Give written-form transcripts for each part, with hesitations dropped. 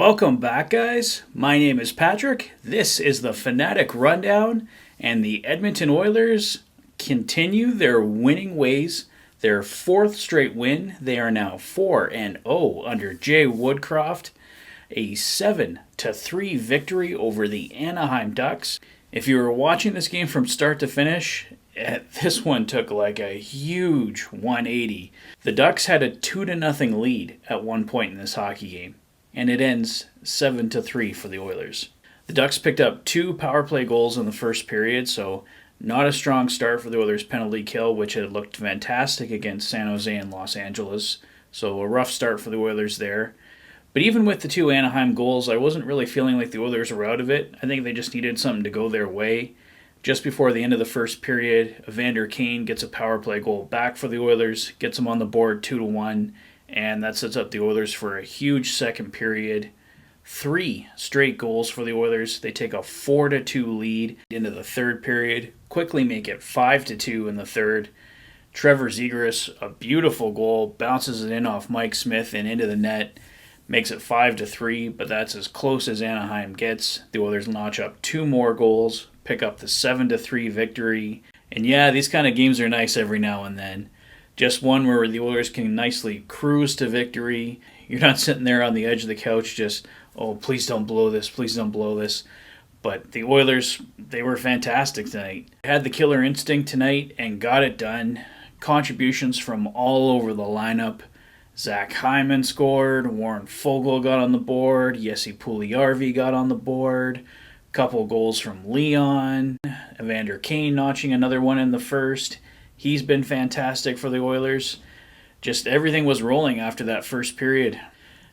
Welcome back, guys. My name is Patrick. This is the Fanatic Rundown, and the Edmonton Oilers continue their winning ways. Their fourth straight win. They are now 4-0 under Jay Woodcroft. A 7-3 victory over the Anaheim Ducks. If you were watching this game from start to finish, this one took like a huge 180. The Ducks had a 2-0 lead at one point in this hockey game, and it ends 7-3 for the Oilers. The Ducks picked up 2 power play goals in the first period, so not a strong start for the Oilers' penalty kill, which had looked fantastic against San Jose and Los Angeles. So a rough start for the Oilers there. But even with the 2 Anaheim goals, I wasn't really feeling like the Oilers were out of it. I think they just needed something to go their way. Just before the end of the first period, Evander Kane gets a power play goal back for the Oilers, gets them on the board 2-1, and that sets up the Oilers for a huge second period. 3 straight goals for the Oilers. They take a 4-2 lead into the third period, quickly make it 5-2 in the third. Trevor Zegras, a beautiful goal, bounces it in off Mike Smith and into the net. Makes it 5-3, but that's as close as Anaheim gets. The Oilers notch up 2 more goals, pick up the 7-3 victory. And yeah, these kind of games are nice every now and then. Just one where the Oilers can nicely cruise to victory. You're not sitting there on the edge of the couch just, oh, please don't blow this, please don't blow this. But the Oilers, they were fantastic tonight. Had the killer instinct tonight and got it done. Contributions from all over the lineup. Zach Hyman scored, Warren Foegele got on the board, Jesse Puljujarvi got on the board, couple goals from Leon, Evander Kane notching another one in the first. He's been fantastic for the Oilers. Just everything was rolling after that first period.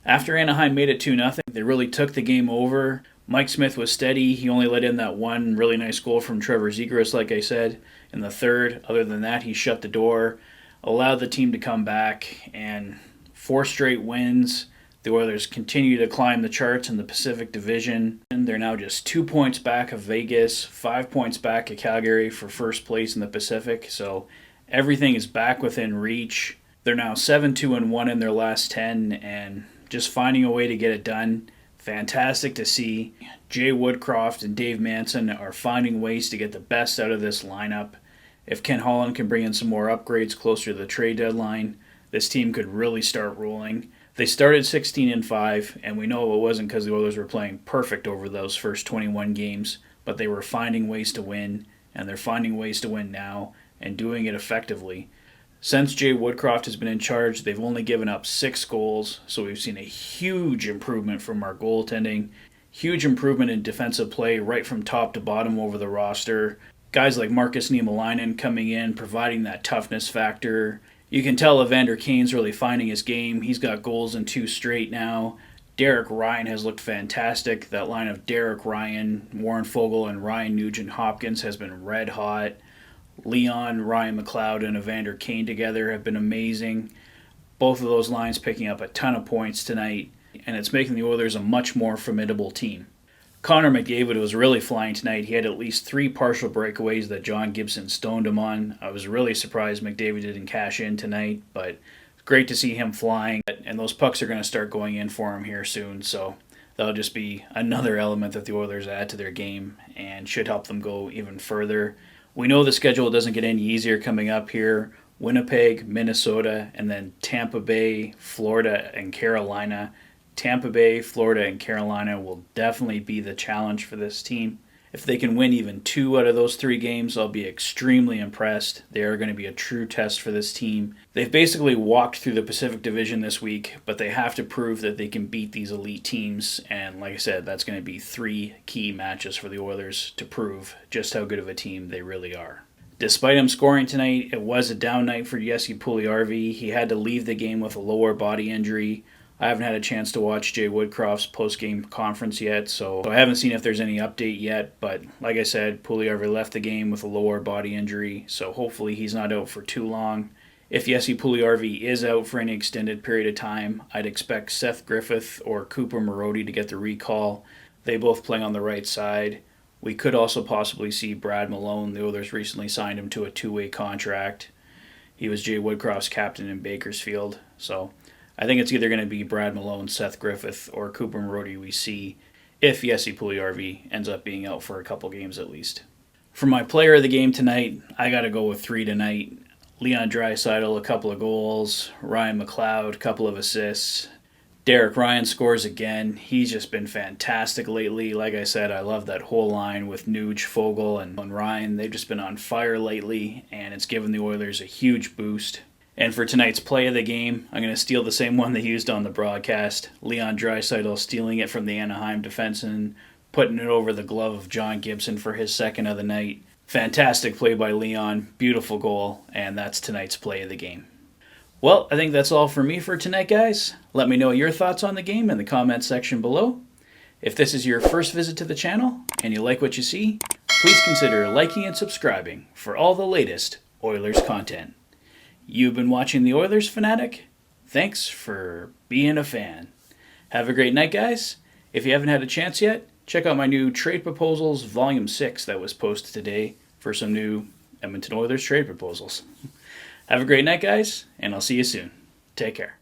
After Anaheim made it 2-0, they really took the game over. Mike Smith was steady. He only let in that one really nice goal from Trevor Zegras, like I said, in the third. Other than that, he shut the door, allowed the team to come back, and 4 straight wins. The Oilers continue to climb the charts in the Pacific Division. They're now just 2 points back of Vegas, 5 points back of Calgary for first place in the Pacific. So everything is back within reach. They're now 7-2-1 in their last 10 and just finding a way to get it done. Fantastic to see. Jay Woodcroft and Dave Manson are finding ways to get the best out of this lineup. If Ken Holland can bring in some more upgrades closer to the trade deadline, this team could really start rolling. They started 16-5, and we know it wasn't because the Oilers were playing perfect over those first 21 games, but they were finding ways to win, and they're finding ways to win now, and doing it effectively. Since Jay Woodcroft has been in charge, they've only given up 6 goals, so we've seen a huge improvement from our goaltending, huge improvement in defensive play right from top to bottom over the roster. Guys like Markus Niemelainen coming in, providing that toughness factor. You can tell Evander Kane's really finding his game. He's got goals in 2 straight now. Derek Ryan has looked fantastic. That line of Derek Ryan, Warren Foegele, and Ryan Nugent-Hopkins has been red hot. Leon, Ryan McLeod, and Evander Kane together have been amazing. Both of those lines picking up a ton of points tonight, and it's making the Oilers a much more formidable team. Connor McDavid was really flying tonight. He had at least 3 partial breakaways that John Gibson stoned him on. I was really surprised McDavid didn't cash in tonight, but it's great to see him flying. And those pucks are going to start going in for him here soon, so that'll just be another element that the Oilers add to their game and should help them go even further. We know the schedule doesn't get any easier coming up here. Winnipeg, Minnesota, and then Tampa Bay, Florida, and Carolina. Tampa Bay, Florida, and Carolina will definitely be the challenge for this team. If they can win even 2 out of those 3 games, I'll be extremely impressed. They are going to be a true test for this team. They've basically walked through the Pacific Division this week, but they have to prove that they can beat these elite teams. And like I said, that's going to be 3 key matches for the Oilers to prove just how good of a team they really are. Despite him scoring tonight, it was a down night for Jesse Puljujarvi. He had to leave the game with a lower body injury. I haven't had a chance to watch Jay Woodcroft's post-game conference yet, so I haven't seen if there's any update yet, but like I said, Puljujarvi left the game with a lower body injury, so hopefully he's not out for too long. If Jesse Puljujarvi is out for any extended period of time, I'd expect Seth Griffith or Cooper Marody to get the recall. They both play on the right side. We could also possibly see Brad Malone. The Oilers recently signed him to a 2-way contract. He was Jay Woodcroft's captain in Bakersfield, so I think it's either going to be Brad Malone, Seth Griffith, or Cooper Marody we see if Jesse Puljujarvi ends up being out for a couple games at least. For my player of the game tonight, I got to go with 3 tonight. Leon Draisaitl, a couple of goals. Ryan McLeod, a couple of assists. Derek Ryan scores again. He's just been fantastic lately. Like I said, I love that whole line with Nuge, Fogle, and Ryan. They've just been on fire lately, and it's given the Oilers a huge boost. And for tonight's play of the game, I'm going to steal the same one they used on the broadcast. Leon Draisaitl stealing it from the Anaheim defenseman, putting it over the glove of John Gibson for his second of the night. Fantastic play by Leon, beautiful goal, and that's tonight's play of the game. Well, I think that's all for me for tonight, guys. Let me know your thoughts on the game in the comments section below. If this is your first visit to the channel and you like what you see, please consider liking and subscribing for all the latest Oilers content. You've been watching the Oilers Fanatic. Thanks for being a fan. Have a great night, guys. If you haven't had a chance yet, check out my new Trade Proposals Volume 6 that was posted today for some new Edmonton Oilers trade proposals. Have a great night, guys, and I'll see you soon. Take care.